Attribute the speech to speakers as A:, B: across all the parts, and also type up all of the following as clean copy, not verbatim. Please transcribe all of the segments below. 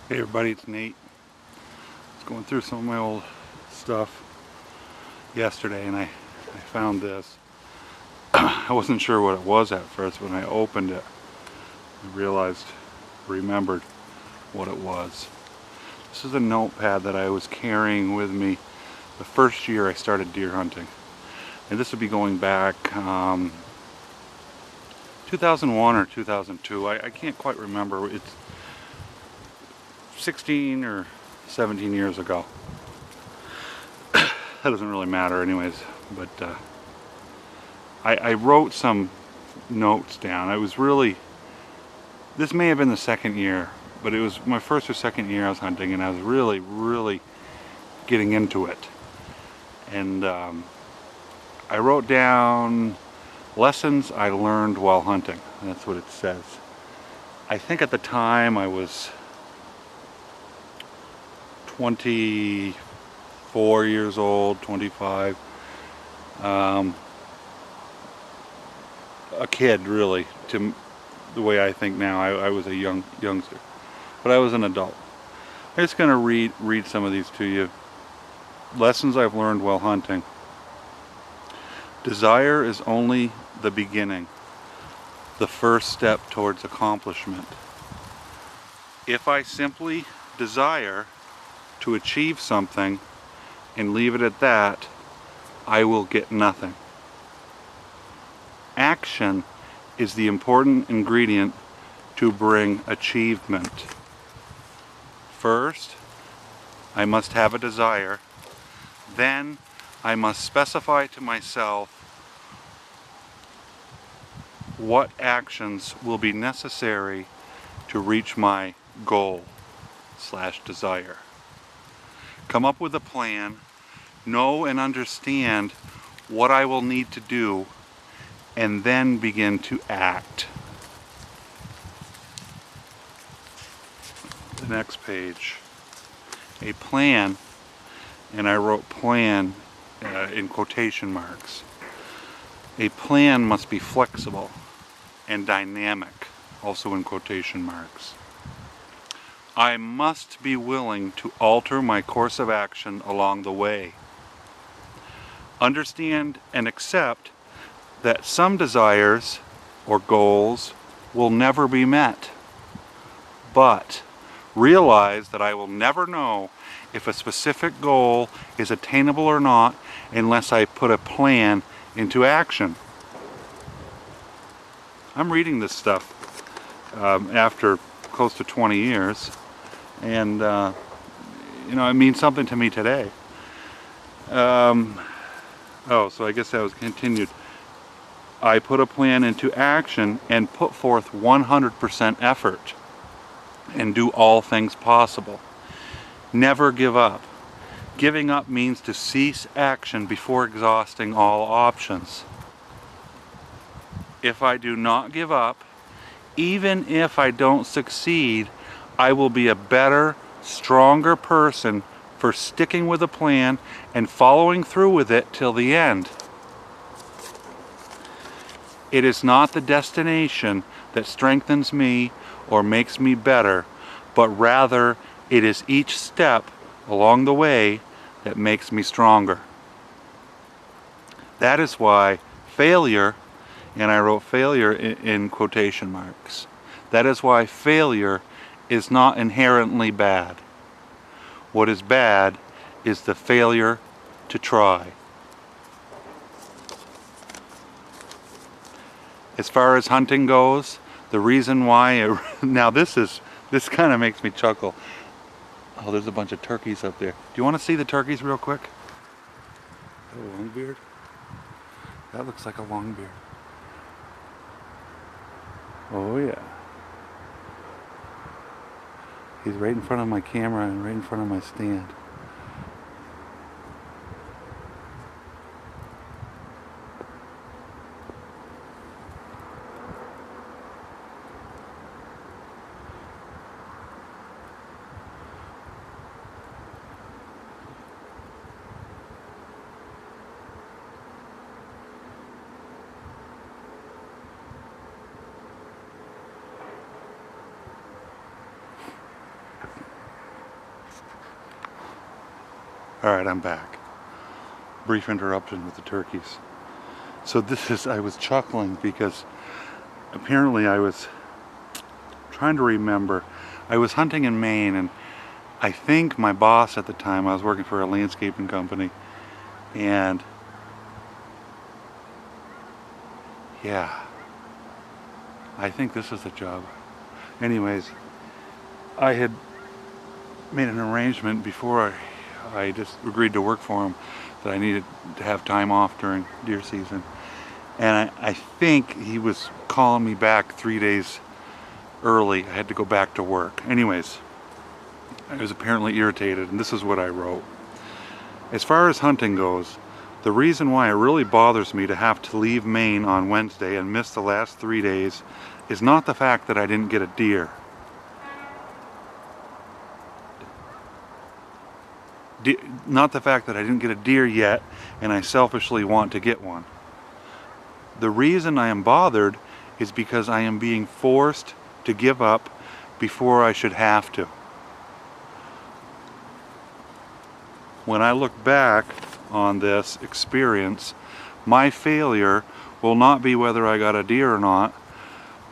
A: Hey everybody, it's Nate. I was going through some of my old stuff yesterday and I found this. I wasn't sure what it was at first. When I opened it, I remembered what it was. This is a notepad that I was carrying with me the first year I started deer hunting. And this would be going back 2001 or 2002. I can't quite remember. It's 16 or 17 years ago. That doesn't really matter anyways, but I wrote some notes down. This may have been the second year, but it was my first or second year I was hunting, and I was really getting into it. And I wrote down lessons I learned while hunting. That's what it says. I think at the time I was 24 years old, 25. A kid, really, to the way I think now. I was a youngster, but I was an adult. I'm just going to read some of these to you. Lessons I've learned while hunting. Desire is only the beginning, the first step towards accomplishment. If I simply desire to achieve something and leave it at that, I will get nothing. Action is the important ingredient to bring achievement. First, I must have a desire. Then, I must specify to myself what actions will be necessary to reach my goal/desire. Come up with a plan, know and understand what I will need to do, and then begin to act. The next page. A plan, and I wrote plan in quotation marks. A plan must be flexible and dynamic, also in quotation marks. I must be willing to alter my course of action along the way. Understand and accept that some desires or goals will never be met, but realize that I will never know if a specific goal is attainable or not unless I put a plan into action. I'm reading this stuff after close to 20 years, and it means something to me today. So I guess that was continued. I put a plan into action and put forth 100% effort and do all things possible. Never give up. Giving up means to cease action before exhausting all options. If I do not give up, even if I don't succeed, I will be a better, stronger person for sticking with a plan and following through with it till the end. It is not the destination that strengthens me or makes me better, but rather it is each step along the way that makes me stronger. That is why failure, and I wrote failure in quotation marks, that is why failure is not inherently bad. What is bad is the failure to try. As far as hunting goes, the reason why now this kind of makes me chuckle. Oh, there's a bunch of turkeys up there. Do you want to see the turkeys real quick? Is that a longbeard? That looks like a longbeard. Oh yeah. He's right in front of my camera and right in front of my stand. Alright, I'm back. Brief interruption with the turkeys. So I was chuckling because apparently I was trying to remember. I was hunting in Maine, and I think my boss at the time, I was working for a landscaping company, and yeah, I think this is the job. Anyways, I had made an arrangement before I just agreed to work for him that I needed to have time off during deer season. And I think he was calling me back 3 days early. I had to go back to work. Anyways, I was apparently irritated, and this is what I wrote. As far as hunting goes, the reason why it really bothers me to have to leave Maine on Wednesday and miss the last 3 days is not the fact that I didn't get a deer. Not the fact that I didn't get a deer yet and I selfishly want to get one. The reason I am bothered is because I am being forced to give up before I should have to. When I look back on this experience, my failure will not be whether I got a deer or not,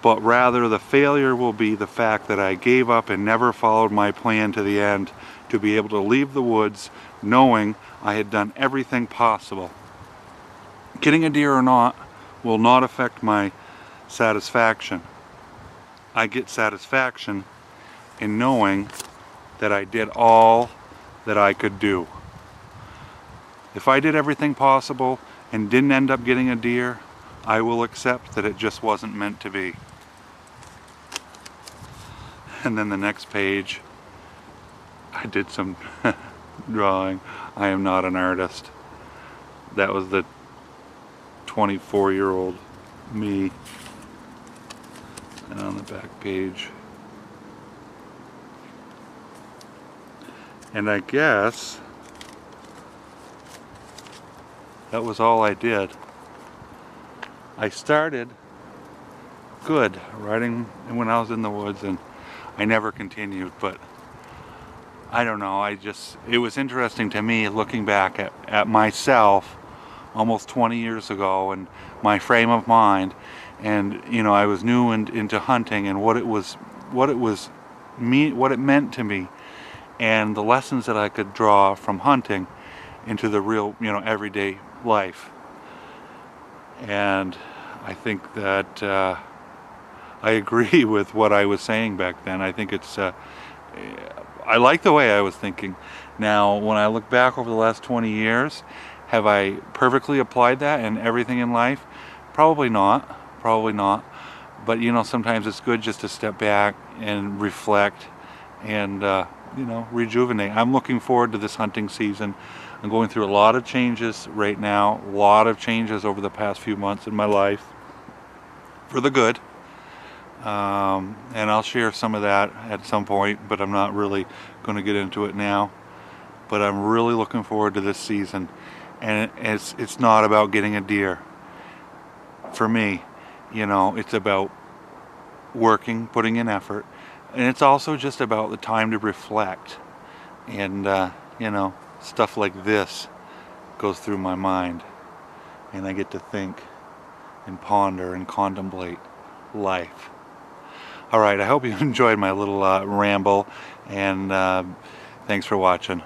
A: but rather the failure will be the fact that I gave up and never followed my plan to the end to be able to leave the woods knowing I had done everything possible. Getting a deer or not will not affect my satisfaction. I get satisfaction in knowing that I did all that I could do. If I did everything possible and didn't end up getting a deer, I will accept that it just wasn't meant to be. And then the next page, I did some drawing. I am not an artist. That was the 24-year-old me. And on the back page. And I guess that was all I did. I started good writing when I was in the woods, and I never continued, but I don't know, it was interesting to me looking back at myself almost 20 years ago and my frame of mind, and you know, I was new into hunting and what it meant to me, and the lessons that I could draw from hunting into the real, you know, everyday life. And I think that I agree with what I was saying back then. I think it's I like the way I was thinking. Now, when I look back over the last 20 years, have I perfectly applied that in everything in life? Probably not. Probably not. But you know, sometimes it's good just to step back and reflect and you know, rejuvenate. I'm looking forward to this hunting season. I'm going through a lot of changes right now, a lot of changes over the past few months in my life for the good. And I'll share some of that at some point, but I'm not really going to get into it now. But I'm really looking forward to this season, and it's not about getting a deer. For me, you know, it's about working, putting in effort, and it's also just about the time to reflect. And you know, stuff like this goes through my mind, and I get to think and ponder and contemplate life. All right, I hope you enjoyed my little ramble, and thanks for watching.